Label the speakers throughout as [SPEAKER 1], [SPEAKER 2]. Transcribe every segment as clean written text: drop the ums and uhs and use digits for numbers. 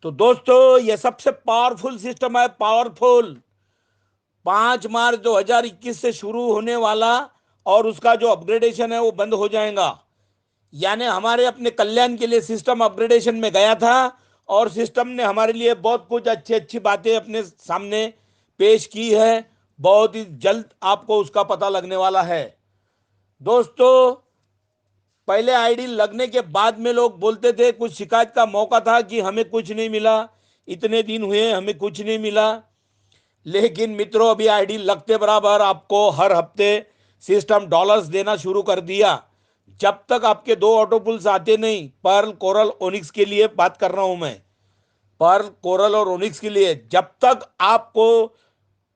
[SPEAKER 1] तो दोस्तों ये सबसे पावरफुल सिस्टम है, पावरफुल। 5 मार्च 2021 से शुरू होने वाला और उसका जो अपग्रेडेशन है वो बंद हो जाएगा। यानी हमारे अपने कल्याण के लिए सिस्टम अपग्रेडेशन में गया था और सिस्टम ने हमारे लिए बहुत कुछ अच्छी अच्छी बातें अपने सामने पेश की है। बहुत ही जल्द आपको उसका पता लगने वाला है दोस्तों। पहले आईडी लगने के बाद में लोग बोलते थे, कुछ शिकायत का मौका था कि हमें कुछ नहीं मिला, इतने दिन हुए हमें कुछ नहीं मिला। लेकिन मित्रों अभी आईडी लगते बराबर आपको हर हफ्ते सिस्टम डॉलर्स देना शुरू कर दिया। जब तक आपके 2 ऑटोपुल्स आते नहीं, पर्ल कोरल ओनिक्स के लिए बात कर रहा हूं मैं, पर्ल कोरल और ओनिक्स के लिए, जब तक आपको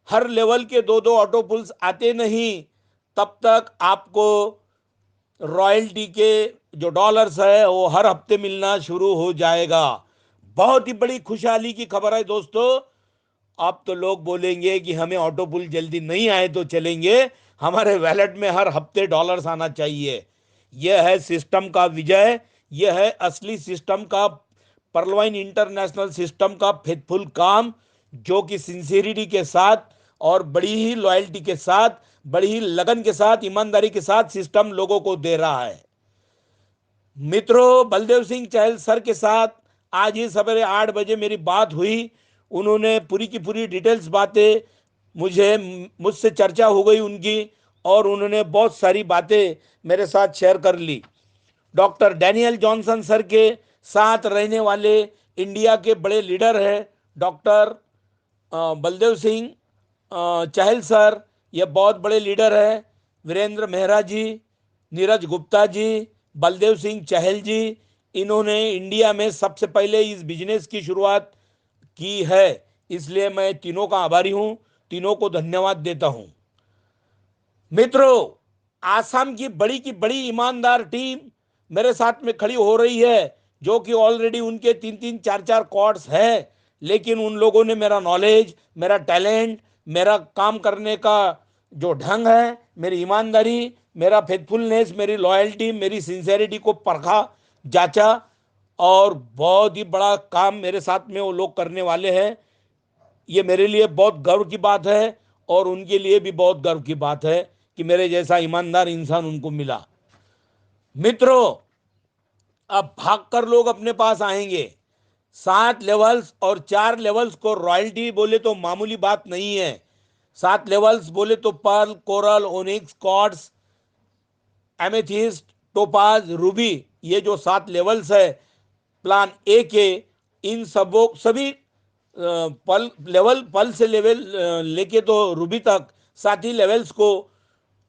[SPEAKER 1] हर लेवल के 2 ऑटोपुल्स आते नहीं तब तक आपको रॉयल्टी के जो डॉलर्स है वो हर हफ्ते मिलना शुरू हो जाएगा। बहुत ही बड़ी खुशहाली की खबर है दोस्तों। अब तो लोग बोलेंगे कि हमें ऑटो पुल जल्दी नहीं आए तो चलेंगे, हमारे वैलेट में हर हफ्ते डॉलर्स आना चाहिए। यह है सिस्टम का विजय। यह है असली सिस्टम का, परलवाइन इंटरनेशनल सिस्टम का फेथफुल काम, जो कि सिंसियरिटी के साथ और बड़ी ही लॉयल्टी के साथ, बड़ी ही लगन के साथ, ईमानदारी के साथ सिस्टम लोगों को दे रहा है। मित्रों बलदेव सिंह चहल सर के साथ आज ही सवेरे 8 बजे मेरी बात हुई। उन्होंने पूरी की पूरी डिटेल्स बातें मुझसे चर्चा हो गई उनकी, और उन्होंने बहुत सारी बातें मेरे साथ शेयर कर ली। डॉक्टर डैनियल जॉनसन सर के साथ रहने वाले इंडिया के बड़े लीडर हैं डॉक्टर बलदेव सिंह चहल सर, ये बहुत बड़े लीडर हैं। वीरेंद्र मेहरा जी, नीरज गुप्ता जी, बलदेव सिंह चहल जी, इन्होंने इंडिया में सबसे पहले इस बिजनेस की शुरुआत की है। इसलिए मैं तीनों का आभारी हूं, तीनों को धन्यवाद देता हूं। मित्रों आसाम की बड़ी ईमानदार टीम मेरे साथ में खड़ी हो रही है, जो कि ऑलरेडी उनके 3-3 4-4 कॉर्ड्स है। लेकिन उन लोगों ने मेरा नॉलेज, मेरा टैलेंट, मेरा काम करने का जो ढंग है, मेरी ईमानदारी, मेरा फेथफुलनेस, मेरी लॉयल्टी, मेरी सिंसेरिटी को परखा, जांचा, और बहुत ही बड़ा काम मेरे साथ में वो लोग करने वाले हैं। ये मेरे लिए बहुत गर्व की बात है और उनके लिए भी बहुत गर्व की बात है कि मेरे जैसा ईमानदार इंसान उनको मिला। मित्रों अब भागकर लोग अपने पास आएंगे। 7 लेवल्स और 4 लेवल्स को रॉयल्टी बोले तो मामूली बात नहीं है। 7 लेवल्स बोले तो pearl, coral, onyx, quartz, amethyst, topaz, ruby, ये जो 7 लेवल्स है प्लान ए के, इन सबों सभी पल से लेवल लेके तो रूबी तक 7 ही लेवल्स को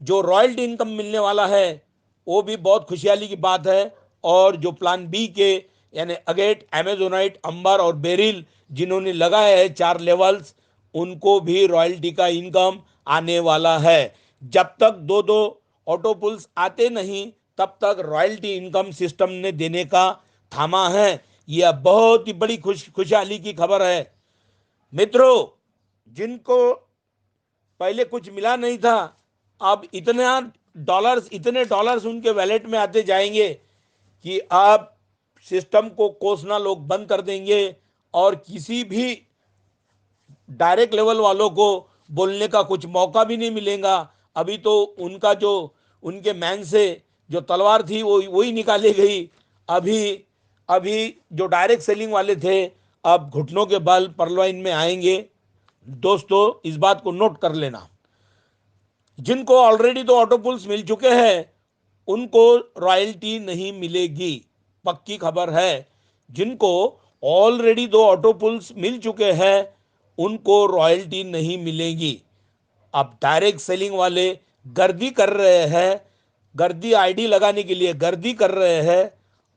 [SPEAKER 1] जो रॉयल्टी इनकम मिलने वाला है, वो भी बहुत खुशहाली की बात है। और जो प्लान बी के यानी अगेट, एमेजोनाइट, अंबर और बेरिल जिन्होंने लगाए हैं 4 लेवल्स, उनको भी रॉयल्टी का इनकम आने वाला है। जब तक 2-2 ऑटोपुल्स आते नहीं तब तक रॉयल्टी इनकम सिस्टम ने देने का थामा है। यह बहुत ही बड़ी खुशहाली की खबर है। मित्रों जिनको पहले कुछ मिला नहीं था, अब इतने डॉलर्स उनके वैलेट में आते जाएंगे कि अब सिस्टम को कोसना लोग बंद कर देंगे और किसी भी डायरेक्ट लेवल वालों को बोलने का कुछ मौका भी नहीं मिलेगा। अभी तो उनका जो उनके मैन से जो तलवार थी वो वही निकाली गई। अभी अभी जो डायरेक्ट सेलिंग वाले थे अब घुटनों के बल परलवाइन में आएंगे। दोस्तों इस बात को नोट कर लेना। जिनको ऑलरेडी तो ऑटोपुल्स मिल चुके हैं उनको रॉयल्टी नहीं मिलेगी, पक्की खबर है। जिनको ऑलरेडी 2 ऑटोपुल्स मिल चुके हैं उनको रॉयल्टी नहीं मिलेगी। अब डायरेक्ट सेलिंग वाले गर्दी कर रहे हैं, गर्दी आईडी लगाने के लिए गर्दी कर रहे हैं,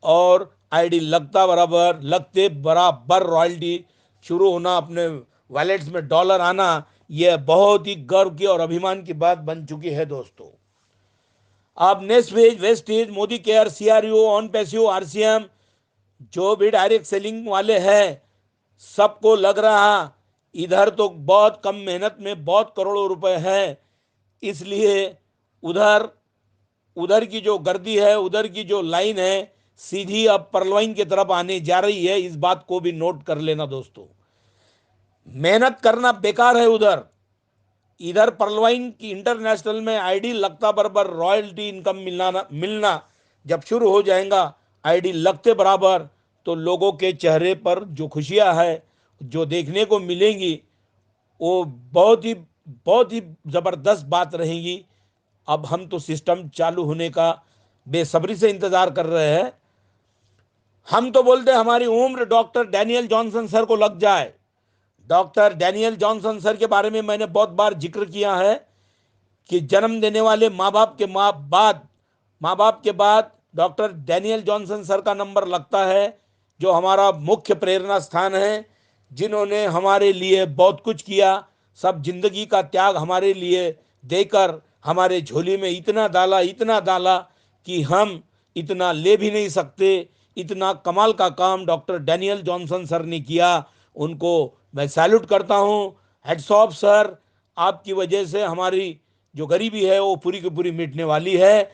[SPEAKER 1] और आईडी लगते बराबर रॉयल्टी शुरू होना, अपने वॉलेट्स में डॉलर आना, यह बहुत ही गर्व की और अभिमान की बात बन चुकी है दोस्तों। अब नेस्वेज, wastage, Modi care, CRU, on passive, RCM, जो भी डायरेक्ट सेलिंग वाले हैं सबको लग रहा इधर तो बहुत कम मेहनत में बहुत करोड़ों रुपए हैं, इसलिए उधर उधर की जो गर्दी है, उधर की जो लाइन है, सीधी अब परलवाइन की तरफ आने जा रही है, इस बात को भी नोट कर लेना दोस्तों। मेहनत करना बेकार है उधर, इधर परलवाइन की इंटरनेशनल में आईडी लगता बराबर रॉयल्टी इनकम मिलना मिलना जब शुरू हो जाएगा, आईडी लगते बराबर, तो लोगों के चेहरे पर जो खुशियां है जो देखने को मिलेंगी वो बहुत ही जबरदस्त बात रहेगी। अब हम तो सिस्टम चालू होने का बेसब्री से इंतजार कर रहे हैं। हम तो बोलते हैं हमारी उम्र डॉक्टर डैनियल जॉनसन सर को लग जाए। डॉक्टर डैनियल जॉनसन सर के बारे में मैंने बहुत बार जिक्र किया है कि जन्म देने वाले माँ बाप के बाद डॉक्टर डैनियल जॉनसन सर का नंबर लगता है, जो हमारा मुख्य प्रेरणा स्थान है, जिन्होंने हमारे लिए बहुत कुछ किया, सब जिंदगी का त्याग हमारे लिए देकर हमारे झोली में इतना डाला कि हम इतना ले भी नहीं सकते। इतना कमाल का काम डॉक्टर डैनियल जॉनसन सर ने किया, उनको मैं सैल्यूट करता हूं। हेड्स ऑफ सर, आपकी वजह से हमारी जो गरीबी है वो पूरी की पूरी मिटने वाली है।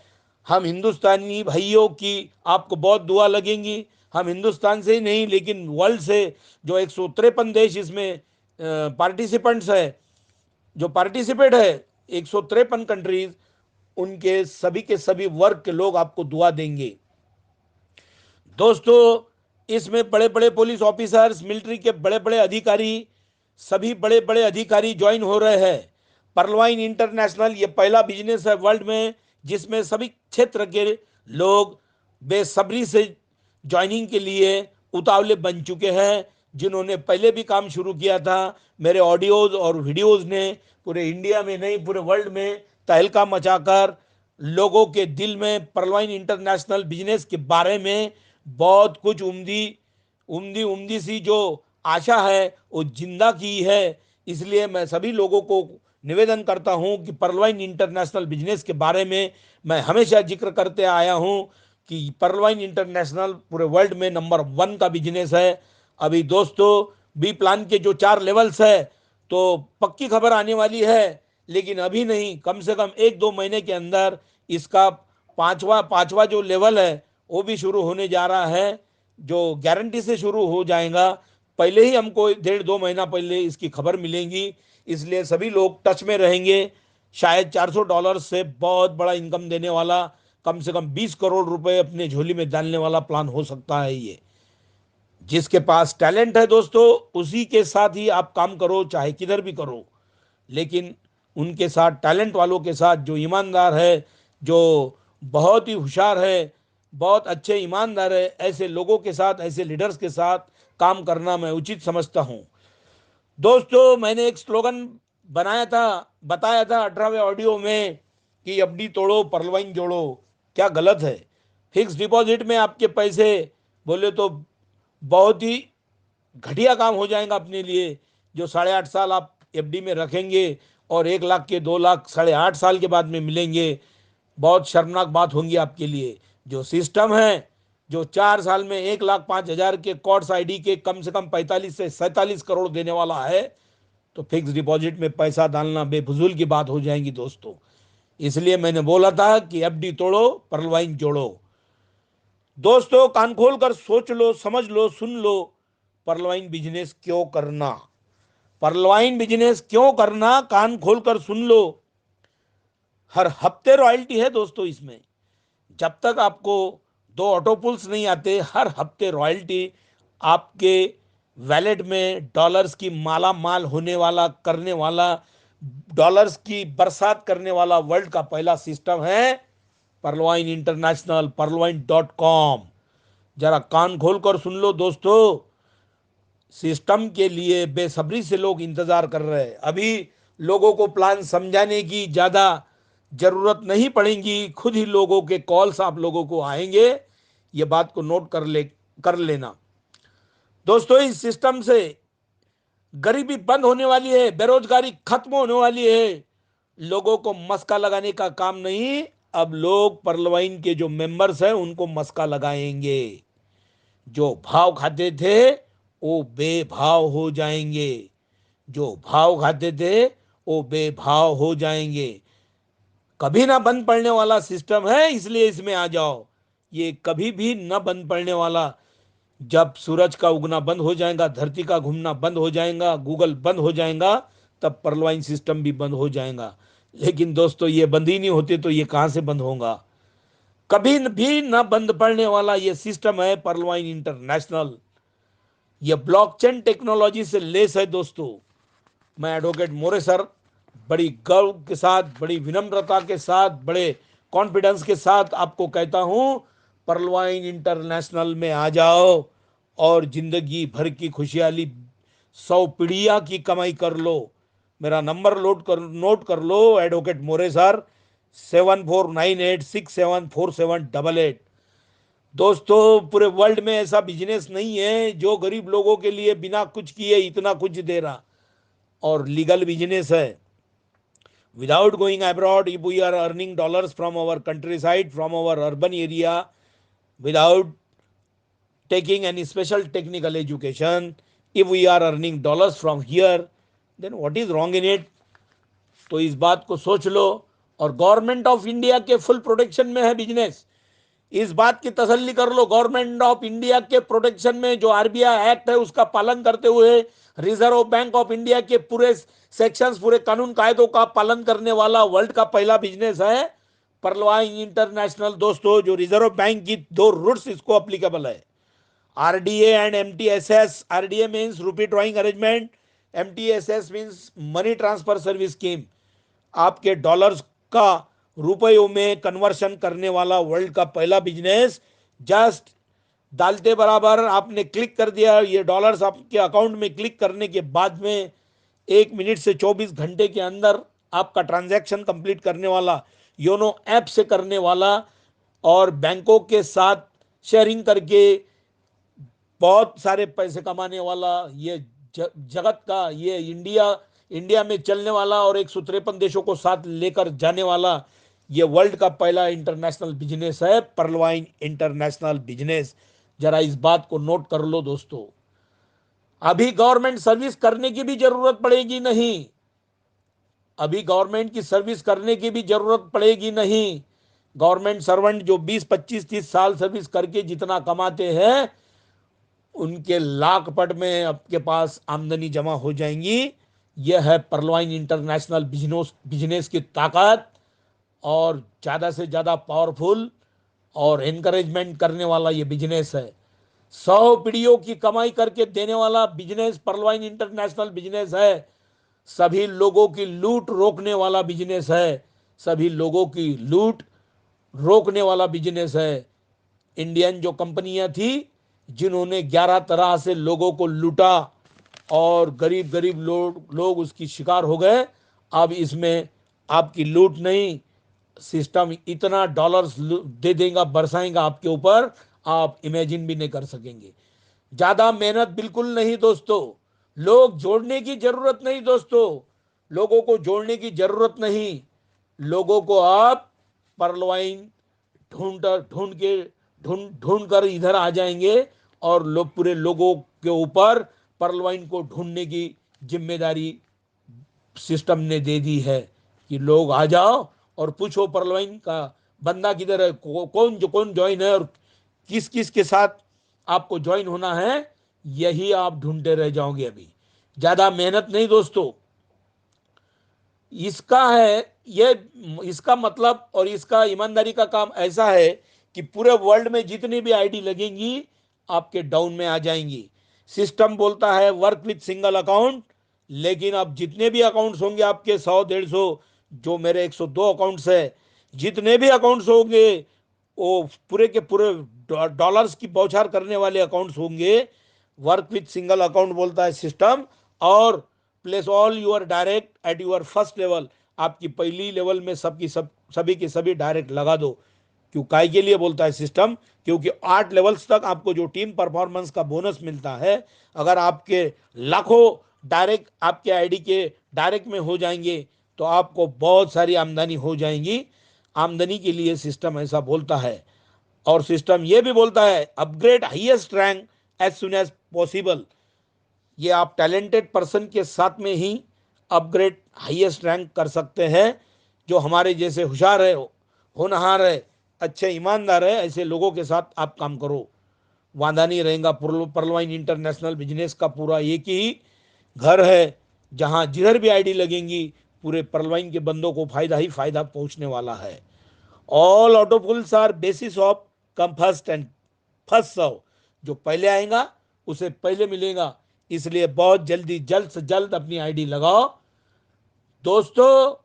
[SPEAKER 1] हम हिंदुस्तानी भाइयों की आपको बहुत दुआ लगेंगी। हम हिंदुस्तान से ही नहीं लेकिन वर्ल्ड से जो 153 देश इसमें पार्टिसिपेंट्स है, जो पार्टिसिपेट है 153 कंट्रीज, उनके सभी के सभी वर्ग के लोग आपको दुआ देंगे दोस्तों। इसमें बड़े बड़े पुलिस ऑफिसर्स, मिलिट्री के बड़े बड़े अधिकारी, सभी बड़े बड़े अधिकारी ज्वाइन हो रहे हैं। परलवाइन इंटरनेशनल ये पहला बिजनेस है वर्ल्ड में जिसमें सभी क्षेत्र के लोग बेसब्री से ज्वाइनिंग के लिए उतावले बन चुके हैं। जिन्होंने पहले भी काम शुरू किया था, मेरे ऑडियोज और वीडियोज ने पूरे इंडिया में नहीं पूरे वर्ल्ड में तहलका मचाकर लोगों के दिल में परलवाइन इंटरनेशनल बिजनेस के बारे में बहुत कुछ उम्दी उम्दी उम्दी सी जो आशा है वो जिंदा की है। इसलिए मैं सभी लोगों को निवेदन करता हूं कि परलवाइन इंटरनेशनल बिजनेस के बारे में मैं हमेशा जिक्र करते आया हूं कि परलवाइन इंटरनेशनल पूरे वर्ल्ड में नंबर 1 का बिजनेस है। अभी दोस्तों बी प्लान के जो 4 लेवल्स है तो पक्की खबर आने वाली है, लेकिन अभी नहीं, कम से कम 1-2 महीने के अंदर इसका पांचवा जो लेवल है वो भी शुरू होने जा रहा है, जो गारंटी से शुरू हो जाएगा। पहले ही हमको 1.5-2 महीना पहले इसकी खबर मिलेगी, इसलिए सभी लोग टच में रहेंगे। शायद $400 से बहुत बड़ा इनकम देने वाला, कम से कम 20 करोड़ रुपए अपने झोली में डालने वाला प्लान हो सकता है ये। जिसके पास टैलेंट है दोस्तों उसी के साथ ही आप काम करो, चाहे किधर भी करो, लेकिन उनके साथ टैलेंट वालों के साथ, जो ईमानदार है, जो बहुत ही होशियार है, बहुत अच्छे ईमानदार है, ऐसे लोगों के साथ, ऐसे लीडर्स के साथ काम करना मैं उचित समझता हूं दोस्तों। मैंने एक स्लोगन बताया था 18वें ऑडियो में कि एफडी तोड़ो परलवाइन जोड़ो। क्या गलत है? फिक्स डिपॉजिट में आपके पैसे बोले तो बहुत ही घटिया काम हो जाएगा अपने लिए। जो 8.5 साल आप एफडी में रखेंगे और 1 लाख के 2 लाख 8.5 साल के बाद में मिलेंगे, बहुत शर्मनाक बात होंगी आपके लिए। जो सिस्टम है जो 4 साल में 1,05,000 के कॉर्ड्स आईडी के कम से कम 45 से 47 करोड़ देने वाला है, तो फिक्स डिपॉजिट में पैसा डालना बेफजूल की बात हो जाएगी दोस्तों। इसलिए मैंने बोला था कि एफडी तोड़ो परलवाइन जोड़ो। दोस्तों कान खोल कर सोच लो, समझ लो, सुन लो, परलवाइन बिजनेस क्यों करना, परलवाइन बिजनेस क्यों करना, कान खोल कर सुन लो। हर हफ्ते रॉयल्टी है दोस्तों इसमें। जब तक आपको 2 ऑटोपुल्स नहीं आते, हर हफ्ते रॉयल्टी आपके वैलेट में डॉलर्स की माला माल होने वाला, करने वाला, डॉलर्स की बरसात करने वाला वर्ल्ड का पहला सिस्टम है परलवाइन इंटरनेशनल, परलवाइन.com। जरा कान खोलकर सुन लो दोस्तों, सिस्टम के लिए बेसब्री से लोग इंतजार कर रहे हैं। अभी लोगों को प्लान समझाने की ज्यादा जरूरत नहीं पड़ेगी, खुद ही लोगों के कॉल्स आप लोगों को आएंगे। ये बात को नोट कर लेना दोस्तों। इस सिस्टम से गरीबी बंद होने वाली है, बेरोजगारी खत्म होने वाली है। लोगों को मस्का लगाने का काम नहीं, अब लोग परलवाइन के जो मेंबर्स हैं उनको मस्का लगाएंगे। जो भाव खाते थे वो बेभाव हो जाएंगे, जो भाव खाते थे वो बेभाव हो जाएंगे। कभी ना बंद पड़ने वाला सिस्टम है, इसलिए इसमें आ जाओ। ये कभी भी न बंद पड़ने वाला। जब सूरज का उगना बंद हो जाएगा, धरती का घूमना बंद हो जाएगा, गूगल बंद हो जाएगा, तब पर्लवाइन सिस्टम भी बंद हो जाएगा। लेकिन दोस्तों ये बंद ही नहीं होते तो ये कहां से बंद होगा? कभी भी न बंद पड़ने वाला ये सिस्टम है पर्लवाइन इंटरनेशनल। ये ब्लॉकचेन टेक्नोलॉजी से लेस है दोस्तों। मैं एडवोकेट मोरे सर बड़ी गर्व के साथ, बड़ी विनम्रता के साथ, बड़े कॉन्फिडेंस के साथ आपको कहता हूं, पर्लवाइन इंटरनेशनल में आ जाओ और जिंदगी भर की खुशहाली 100 पीढ़ियां की कमाई कर लो। मेरा नंबर नोट कर लो, एडवोकेट मोरे सर, 7498674788। दोस्तों पूरे वर्ल्ड में ऐसा बिजनेस नहीं है जो गरीब लोगों के लिए बिना कुछ किए इतना कुछ दे रहा, और लीगल बिजनेस है। Without going abroad, if we are earning dollars from our countryside, from our urban area, without taking any special technical education, if we are earning dollars from here, then what is wrong in it? तो इस बात को सोच लो। और government of India के full protection में है business. इस बात की तसल्ली कर लो, गवर्नमेंट ऑफ इंडिया के प्रोटेक्शन में जो आरबीआई एक्ट है उसका पालन करते हुए, रिजर्व बैंक ऑफ इंडिया के पूरे सेक्शंस, पूरे कानून कायदों का पालन करने वाला वर्ल्ड का पहला बिजनेस है पर्लवाइन इंटरनेशनल। दोस्तों जो रिजर्व बैंक की दो रूल्स इसको अप्लीकेबल है, RDA and MTSS. RDA means rupee drawing arrangement, MTSS means money transfer service scheme. आपके डॉलर्स का रुपयों में कन्वर्शन करने वाला वर्ल्ड का पहला बिजनेस। जस्ट डालते बराबर आपने क्लिक कर दिया, ये डॉलर्स आपके अकाउंट में क्लिक करने के बाद में 1 मिनट से 24 घंटे के अंदर आपका ट्रांजैक्शन कंप्लीट करने वाला, योनो ऐप से करने वाला, और बैंकों के साथ शेयरिंग करके बहुत सारे पैसे कमाने वाला, ये जगत का, ये इंडिया में चलने वाला और 153 देशों को साथ लेकर जाने वाला ये वर्ल्ड का पहला इंटरनेशनल बिजनेस है पर्लवाइन इंटरनेशनल बिजनेस। जरा इस बात को नोट कर लो दोस्तों। अभी गवर्नमेंट सर्विस करने की भी जरूरत पड़ेगी नहीं, अभी गवर्नमेंट की सर्विस करने की भी जरूरत पड़ेगी नहीं। गवर्नमेंट सर्वेंट जो 20 25 30 साल सर्विस करके जितना कमाते हैं, उनके लाख पट में आपके पास आमदनी जमा हो जाएंगी। यह है पर्लवाइन इंटरनेशनल बिजनेस की ताकत, और ज़्यादा से ज़्यादा पावरफुल और एनकरेजमेंट करने वाला ये बिजनेस है। 100 पीढ़ियों की कमाई करके देने वाला बिजनेस पर्लवाइन इंटरनेशनल बिजनेस है। सभी लोगों की लूट रोकने वाला बिजनेस है, सभी लोगों की लूट रोकने वाला बिजनेस है। इंडियन जो कंपनियां थी जिन्होंने 11 तरह से लोगों को लूटा और गरीब गरीब लोग उसकी शिकार हो गए, अब इसमें आपकी लूट नहीं, सिस्टम इतना डॉलर्स दे देगा, बरसाएगा आपके ऊपर, आप इमेजिन भी नहीं कर सकेंगे। ज्यादा मेहनत बिल्कुल नहीं दोस्तों, लोग जोड़ने की जरूरत नहीं दोस्तों, लोगों को जोड़ने की जरूरत नहीं। लोगों को आप पर्लवाइन ढूंढ ढूंढ के ढूंढ ढूंढ कर इधर आ जाएंगे, और लोग पूरे लोगों के ऊपर पर्लवाइन को ढूंढने की जिम्मेदारी सिस्टम ने दे दी है कि लोग आ जाओ और पूछो पर्लवाइन का बंदा किधर है, कौन ज्वाइन है और किस किस के साथ आपको ज्वाइन होना है, यही आप ढूंढते रह जाओगे। अभी ज्यादा मेहनत नहीं दोस्तों, इसका है ये, इसका मतलब और इसका ईमानदारी का काम ऐसा है कि पूरे वर्ल्ड में जितनी भी आईडी लगेंगी आपके डाउन में आ जाएंगी। सिस्टम बोलता है वर्क विथ सिंगल अकाउंट, लेकिन अब जितने भी अकाउंट्स होंगे आपके 100 150, जो मेरे 102 अकाउंट्स है, जितने भी अकाउंट्स होंगे वो पूरे के पूरे डॉलर्स की बौछार करने वाले अकाउंट्स होंगे। वर्क विथ सिंगल अकाउंट बोलता है सिस्टम, और place all your direct at your first level, आपकी पहली लेवल में सभी के सभी डायरेक्ट लगा दो। क्यों, काय के लिए बोलता है सिस्टम? क्योंकि 8 लेवल्स तक आपको जो टीम परफॉर्मेंस का बोनस मिलता है, अगर आपके लाखों डायरेक्ट आपके आईडी के डायरेक्ट में हो जाएंगे तो आपको बहुत सारी आमदनी हो जाएंगी। आमदनी के लिए सिस्टम ऐसा बोलता है। और सिस्टम ये भी बोलता है upgrade highest rank as soon as possible. ये आप टैलेंटेड पर्सन के साथ में ही अपग्रेड हाईएस्ट रैंक कर सकते हैं। जो हमारे जैसे होशियार है, होनहार है, अच्छे ईमानदार है, ऐसे लोगों के साथ आप काम करो, वादा नहीं रहेगा। पर्लवाइन इंटरनेशनल बिजनेस का पूरा एक ही घर है, जहां जिधर भी आईडी लगेंगी पूरे पर्लवाइन के बंदों को फायदा ही फायदा पहुंचने वाला है। All auto pools are basis of come first and first serve, जो पहले आएगा उसे पहले मिलेगा। इसलिए बहुत जल्दी, जल्द से जल्द अपनी आईडी लगाओ दोस्तों।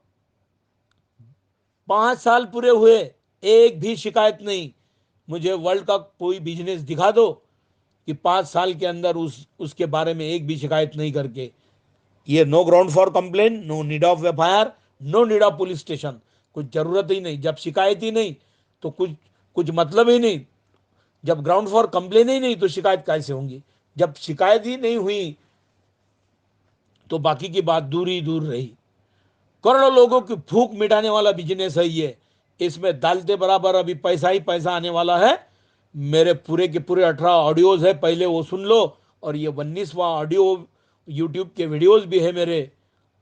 [SPEAKER 1] 5 साल पूरे हुए, एक भी शिकायत नहीं। मुझे वर्ल्ड का कोई बिजनेस दिखा दो कि 5 साल के अंदर उसके बारे में एक भी शिकायत नहीं करके, ये no ground for complain, no need of FIR, no need of police station, कुछ जरूरत ही नहीं। जब शिकायत ही नहीं तो कुछ कुछ मतलब ही नहीं। जब ग्राउंड फॉर कंप्लेन ही नहीं तो शिकायत कैसे होंगी। जब शिकायत ही नहीं हुई तो बाकी की बात दूर ही दूर रही। करोड़ों लोगों की भूख मिटाने वाला बिजनेस है ये। इसमें दालते बराबर अभी पैसा ही पैसा आने वाला है। मेरे पूरे के पूरे 18 ऑडियोज है, पहले वो सुन लो। और ये 19वां ऑडियो यूट्यूब के वीडियोज भी है मेरे।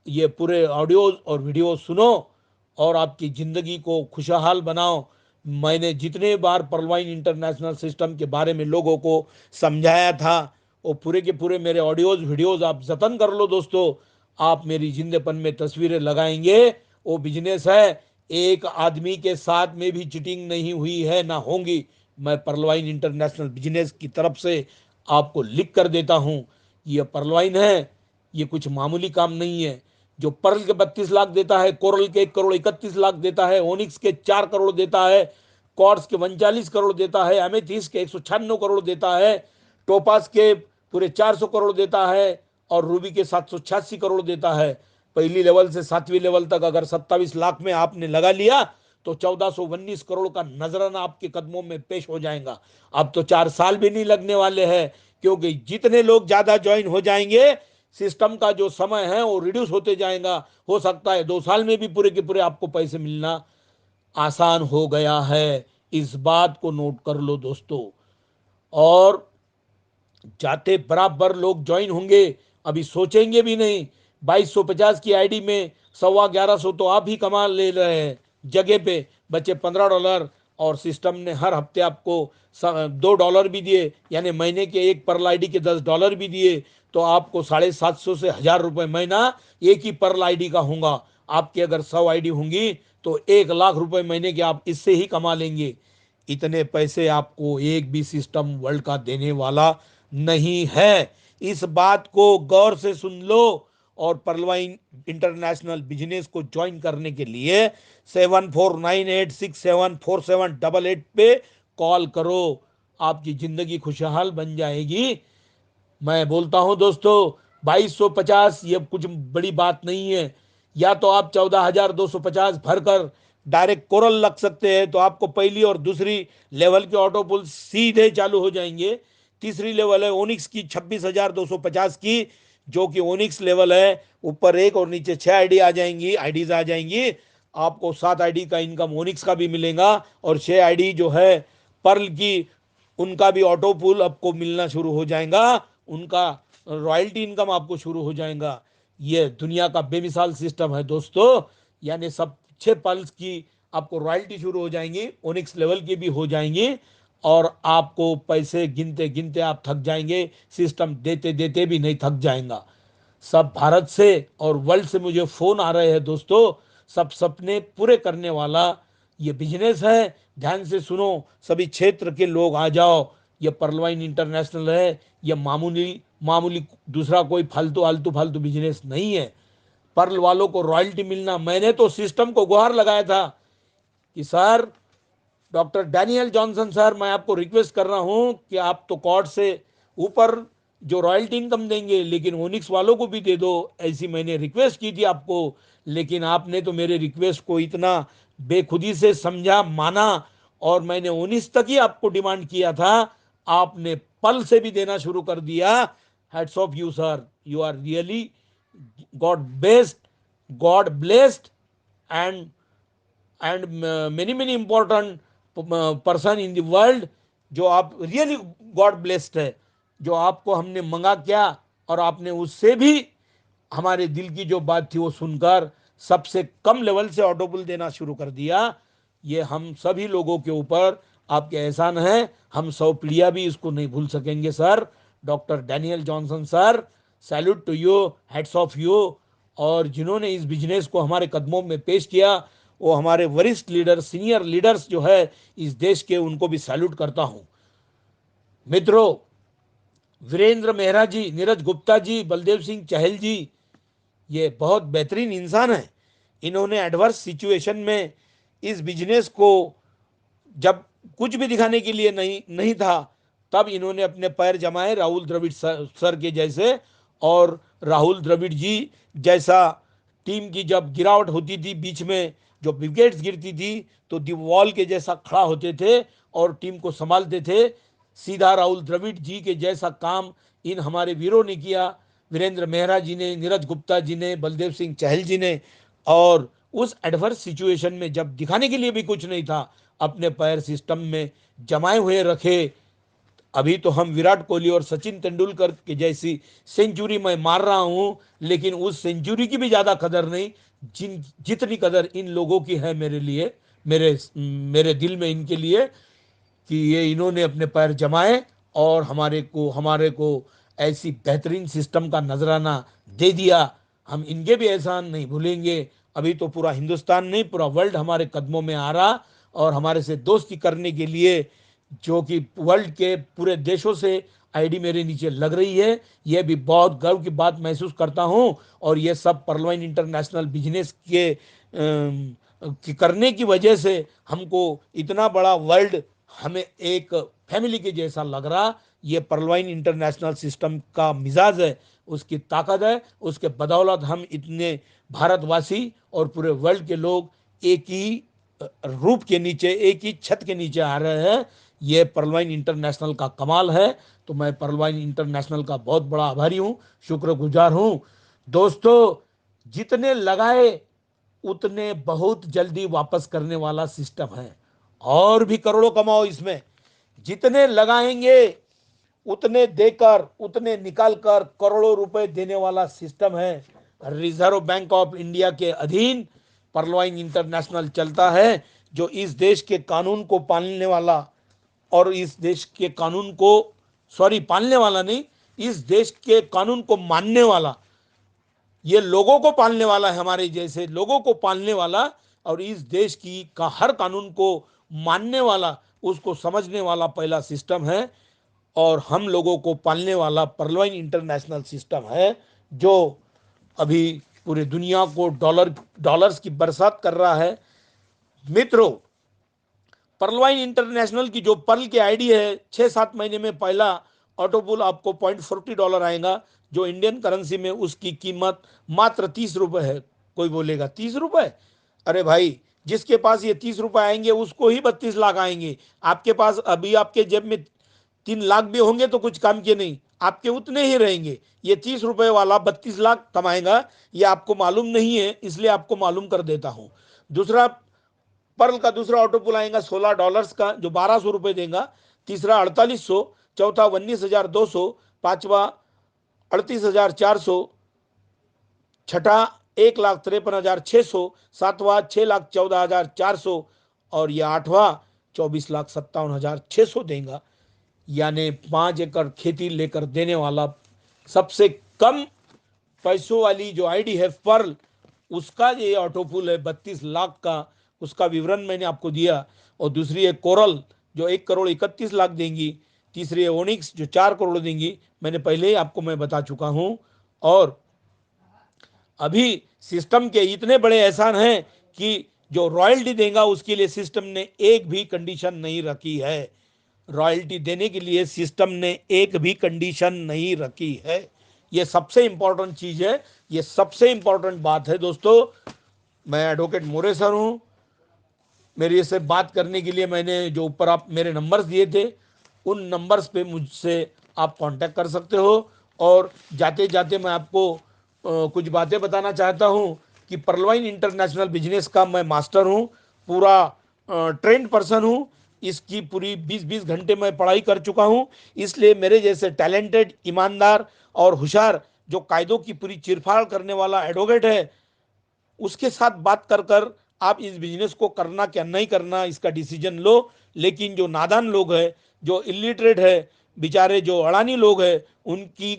[SPEAKER 1] ये पूरे ऑडियोज और वीडियो सुनो और आपकी ज़िंदगी को खुशहाल बनाओ। मैंने जितने बार पर्लवाइन इंटरनेशनल सिस्टम के बारे में लोगों को समझाया था, वो पूरे के पूरे मेरे ऑडियोज वीडियोज आप जतन कर लो दोस्तों। आप मेरी जिंदपन में तस्वीरें लगाएंगे। वो बिजनेस है, एक आदमी के साथ में भी चीटिंग नहीं हुई है, ना होंगी। मैं पर्लवाइन इंटरनेशनल बिजनेस की तरफ से आपको लिख कर देता हूं। ये पर्लवाइन है, ये कुछ मामूली काम नहीं है। जो पर्ल के 32 लाख देता है, कोरल के 1 करोड़ 31 लाख देता है, ओनिक्स के 4 करोड़ देता है, क्वार्ट्ज के 39 करोड़ देता है, एमेथिस्ट के 196 करोड़ देता है, टोपास के पूरे 400 करोड़ देता है और रूबी के 786 करोड़ देता है। पहली लेवल से 7वीं लेवल तक अगर 27 लाख में आपने लगा लिया तो 1419 करोड़ का नजराना आपके कदमों में पेश हो जाएगा। अब तो 4 साल भी नहीं लगने वाले हैं, क्योंकि जितने लोग ज्यादा ज्वाइन हो जाएंगे सिस्टम का जो समय है वो रिड्यूस होते जाएगा। हो सकता है 2 साल में भी पूरे के पूरे आपको पैसे मिलना आसान हो गया है। इस बात को नोट कर लो दोस्तों। और जाते बराबर लोग ज्वाइन होंगे, अभी सोचेंगे भी नहीं। 2250 की आईडी में 1150 तो आप ही कमा ले रहे हैं, जगह पे बचे $15। और सिस्टम ने हर हफ्ते आपको $2 भी दिए, यानी महीने के एक परल आईडी के $10 भी दिए। तो आपको 750 से 1000 रुपये महीना एक ही परल आईडी का होगा। आपकी अगर 100 आईडी होंगी तो 1 लाख रुपए महीने के आप इससे ही कमा लेंगे। इतने पैसे आपको एक भी सिस्टम वर्ल्ड का देने वाला नहीं है। इस बात को गौर से सुन लो। और पर्लवाइन इंटरनेशनल बिजनेस को ज्वाइन करने के लिए 7498674788 पे कॉल करो। आपकी जिंदगी खुशहाल बन जाएगी। मैं बोलता हूं दोस्तों, 2250 ये कुछ बड़ी बात नहीं है। या तो आप 14,250 भरकर डायरेक्ट कोरल लग सकते हैं, तो आपको पहली और दूसरी लेवल के ऑटो पुल सीधे चालू हो जाएंगे। तीसरी लेवल है ओनिक्स की 26,250 की, जो कि ओनिक्स लेवल है। ऊपर एक और नीचे 6 आईडीज आ जाएंगी। आपको 7 आईडी का इनकम ओनिक्स का भी मिलेगा और 6 आईडी जो है पर्ल की, उनका भी ऑटो पुल आपको मिलना शुरू हो जाएगा। उनका रॉयल्टी इनकम आपको शुरू हो जाएगा। ये दुनिया का बेमिसाल सिस्टम है दोस्तों। यानी सब 6 पल्स की आपको रॉयल्टी शुरू हो जाएंगी, ओनिक्स लेवल की भी हो जाएंगी। और आपको पैसे गिनते गिनते आप थक जाएंगे, सिस्टम देते देते भी नहीं थक जाएगा। सब भारत से और वर्ल्ड से मुझे फोन आ रहे हैं दोस्तों। सब सपने पूरे करने वाला ये बिजनेस है। ध्यान से सुनो, सभी क्षेत्र के लोग आ जाओ। ये पर्लवाइन इंटरनेशनल है, ये मामूली मामूली दूसरा कोई फालतू आलतू फालतू बिजनेस नहीं है। पर्ल वालों को रॉयल्टी मिलना, मैंने तो सिस्टम को गुहार लगाया था कि sir, doctor Daniel Johnson sir, मैं आपको रिक्वेस्ट कर रहा हूं कि आप तो कॉर्ट से ऊपर जो रॉयल्टी इनकम देंगे, लेकिन ओनिक्स वालों को भी दे दो। ऐसी मैंने रिक्वेस्ट की थी आपको, लेकिन आपने तो मेरे रिक्वेस्ट को इतना बेखुदी से समझा, माना। और मैंने ओनिक्स तक ही आपको डिमांड किया था, आपने पल से भी देना शुरू कर दिया। Heads off you sir, you are really god best, god blessed and many many important person in the world. जो आप रियली गॉड ब्लेस्ड है। जो आपको हमने मंगा क्या, और आपने उससे भी हमारे दिल की जो बात थी वो सुनकर सबसे कम लेवल से ऑटोपुल देना शुरू कर दिया। ये हम सभी लोगों के ऊपर आपके एहसान है, हम 100 पीढ़ियां भी इसको नहीं भूल सकेंगे sir. Doctor Daniel Johnson sir, salute to you, heads off you. और जिन्होंने इस बिजनेस को हमारे कदमों में पेश किया, वो हमारे वरिष्ठ लीडर, सीनियर लीडर्स जो है इस देश के, उनको भी सैल्यूट करता हूं। मित्रों, वीरेंद्र मेहरा जी, नीरज गुप्ता जी, बलदेव सिंह चहल जी, ये बहुत बेहतरीन इंसान है। इन्होंने एडवर्स सिचुएशन में इस बिजनेस को, जब कुछ भी दिखाने के लिए नहीं नहीं था, तब इन्होंने अपने पैर जमाए राहुल द्रविड़ सर के जैसे। और राहुल द्रविड़ जी जैसा, टीम की जब गिरावट होती थी बीच में, जो विकेट्स गिरती थी, तो दीवाल के जैसा खड़ा होते थे और टीम को संभालते थे। सीधा राहुल द्रविड़ जी के जैसा काम इन हमारे वीरों ने किया, वीरेंद्र मेहरा जी ने, नीरज गुप्ता जी ने, बलदेव सिंह चहल जी ने। और उस एडवर्स सिचुएशन में जब दिखाने के लिए भी कुछ नहीं था, अपने पैर सिस्टम में जमाए हुए रखे। अभी तो हम विराट कोहली और सचिन तेंदुलकर की जैसी सेंचुरी मैं मार रहा हूं, लेकिन उस सेंचुरी की भी ज्यादा कदर नहीं जितनी कदर इन लोगों की है मेरे लिए, मेरे मेरे दिल में इनके लिए, कि ये इन्होंने अपने पैर जमाए और हमारे को ऐसी बेहतरीन सिस्टम का नजराना दे दिया। हम इनके भी एहसान नहीं भूलेंगे। अभी तो पूरा हिंदुस्तान नहीं, पूरा वर्ल्ड हमारे कदमों में आ रहा, और हमारे से दोस्ती करने के लिए, जो कि वर्ल्ड के पूरे देशों से आईडी मेरे नीचे लग रही है, यह भी बहुत गर्व की बात महसूस करता हूं। और ये सब परलवाइन इंटरनेशनल बिजनेस करने की वजह से हमको इतना बड़ा वर्ल्ड हमें एक फैमिली के जैसा लग रहा। ये परलवाइन इंटरनेशनल सिस्टम का मिजाज है, उसकी ताकत है, उसके बदौलत हम इतने भारतवासी और पूरे वर्ल्ड के लोग एक ही रूप के नीचे, एक ही छत के नीचे आ रहे हैं। ये परलवाइन इंटरनेशनल का कमाल है। तो मैं परलवाइन इंटरनेशनल का बहुत बड़ा आभारी हूँ, शुक्रगुजार हूँ। दोस्तों, जितने लगाए उतने बहुत जल्दी वापस करने वाला सिस्टम है। और भी करोड़ों कमाओ इसमें, जितने लगाएंगे उतने देकर, उतने निकाल कर करोड़ों रुपए देने वाला सिस्टम है। रिजर्व बैंक ऑफ इंडिया के अधीन परलवाइन इंटरनेशनल चलता है, जो इस देश के कानून को पालने वाला, और इस देश के कानून को, सॉरी, पालने वाला नहीं, इस देश के कानून को मानने वाला, ये लोगों को पालने वाला है, हमारे जैसे लोगों को पालने वाला, और इस देश की का हर कानून को मानने वाला, उसको समझने वाला पहला सिस्टम है। और हम लोगों को पालने वाला परलवाइन इंटरनेशनल सिस्टम है, जो अभी पूरी दुनिया को डॉलर्स की बरसात कर रहा है। मित्रों, परलवाइन इंटरनेशनल की जो पर्ल की आईडी है, 6-7 महीने में पहला ऑटोपुल आपको $0.40 आएगा, जो इंडियन करेंसी में उसकी कीमत मात्र 30 रुपए है। कोई बोलेगा 30 रुपए? अरे भाई, जिसके पास ये 30 रुपए आएंगे उसको ही 32 लाख आएंगे। आपके पास अभी आपके जेब में 3 लाख भी होंगे तो कुछ काम के नहीं, आपके उतने ही रहेंगे। ये 30 रुपए वाला 32 लाख कमाएगा, ये आपको मालूम नहीं है, इसलिए आपको मालूम कर देता हूं। दूसरा, पर्ल का दूसरा ऑटो पुल आएगा $16 का, जो 1200 रुपए देगा। तीसरा 4800, चौथा 19,200, पांचवा 38,400, छठा 1,53,600, सातवां 6,14,400, और यह आठवां 24,57,600 देगा। यानी 5 एकड़ खेती लेकर देने वाला सबसे कम पैसों वाली जो आईडी है पर्ल, उसका ये ऑटो पुल है 32 लाख का। उसका विवरण मैंने आपको दिया। और दूसरी है कोरल, जो 1,31,00,000 देंगी। तीसरी है ओनिक्स, जो 4 करोड़ देंगी, मैंने पहले ही आपको मैं बता चुका हूं। और अभी सिस्टम के इतने बड़े एहसान हैं कि जो रॉयल्टी देगा उसके लिए सिस्टम ने एक भी कंडीशन नहीं रखी है। रॉयल्टी देने के लिए सिस्टम ने एक भी कंडीशन नहीं रखी है। यह सबसे इंपॉर्टेंट चीज है, यह सबसे इंपॉर्टेंट बात है। दोस्तों, मैं एडवोकेट मोरे सर हूं। मेरे से बात करने के लिए मैंने जो ऊपर आप मेरे नंबर्स दिए थे, उन नंबर्स पे मुझसे आप कांटेक्ट कर सकते हो। और जाते जाते मैं आपको कुछ बातें बताना चाहता हूं कि परलवाइन इंटरनेशनल बिजनेस का मैं मास्टर हूं, पूरा ट्रेंड पर्सन हूं। इसकी पूरी 20-20 घंटे मैं पढ़ाई कर चुका हूं। इसलिए मेरे जैसे टैलेंटेड, ईमानदार और होशियार, जो कायदों की पूरी चीरफाड़ करने वाला एडवोकेट है, उसके साथ बात कर कर आप इस बिजनेस को करना क्या नहीं करना इसका डिसीजन लो। लेकिन जो नादान लोग हैं, जो इलिटरेट है, बेचारे जो अड़ानी लोग हैं, उनकी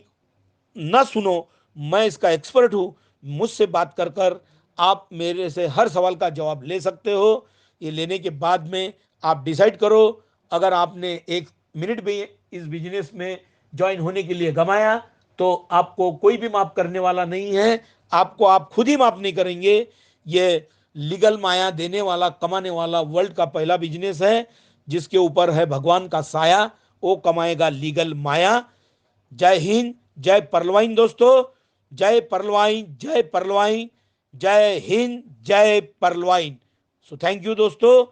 [SPEAKER 1] ना सुनो। मैं इसका एक्सपर्ट हूँ। मुझसे बात कर कर आप मेरे से हर सवाल का जवाब ले सकते हो। ये लेने के बाद में आप डिसाइड करो। अगर आपने 1 मिनट भी इस बिजनेस में ज्वाइन होने के लिए गंवाया तो आपको कोई भी माफ करने वाला नहीं है। आपको आप खुद ही माफ नहीं करेंगे। ये लीगल माया देने वाला, कमाने वाला वर्ल्ड का पहला बिजनेस है जिसके ऊपर है भगवान का साया। वो कमाएगा लीगल माया। जय हिंद, जय परलवाइन दोस्तों। जय परलवाइन, जय परलवाइन, जय हिंद, जय परलवाइन। सो थैंक यू दोस्तों।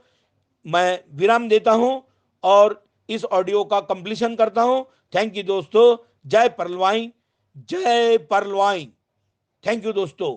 [SPEAKER 1] मैं विराम देता हूं और इस ऑडियो का कंप्लीशन करता हूं। थैंक यू दोस्तों। जय परलवाइन, जय परलवाइन। थैंक यू दोस्तों।